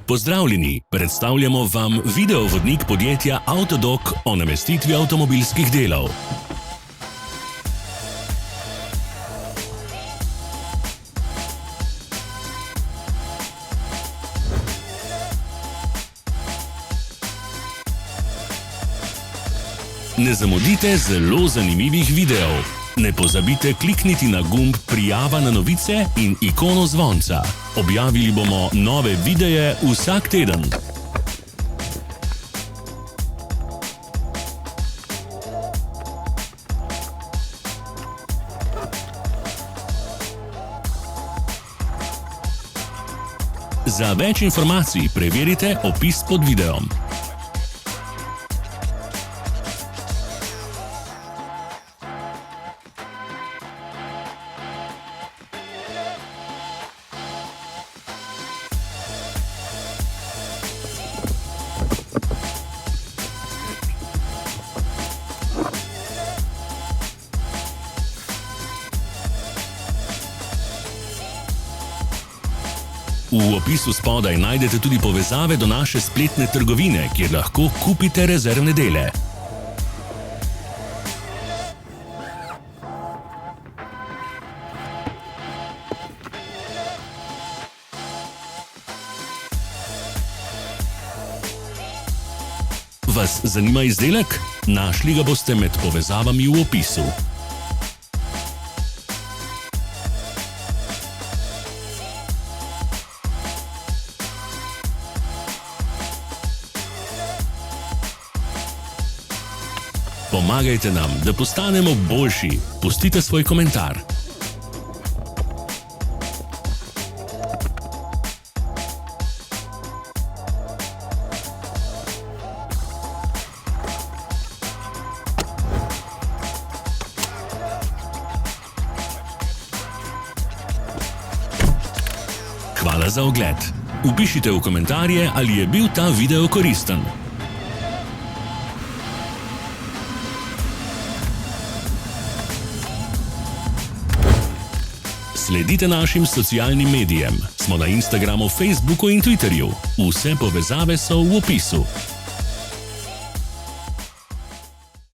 Pozdravljeni, predstavljamo vam videovodnik podjetja Avtodok o namestitvi avtomobilskih delov. Ne zamudite zelo zanimivih videov. Ne pozabite klikniti na gumb Prijava na novice in ikono zvonca. Objavili bomo nove videe vsak teden. Za več informacij preverite opis pod videom. V opisu spodaj najdete tudi povezave do naše spletne trgovine, kjer lahko kupite rezervne dele. Vas zanima izdelek? Našli ga boste med povezavami v opisu. Pomagajte nam, da postanemo boljši. Pustite svoj komentar. Hvala za ogled. Vpišite v komentarje, ali je bil ta video koristen. Sledite našim socialnim medijem. Smo na Instagramu, Facebooku in Twitterju. Vse povezave so v opisu.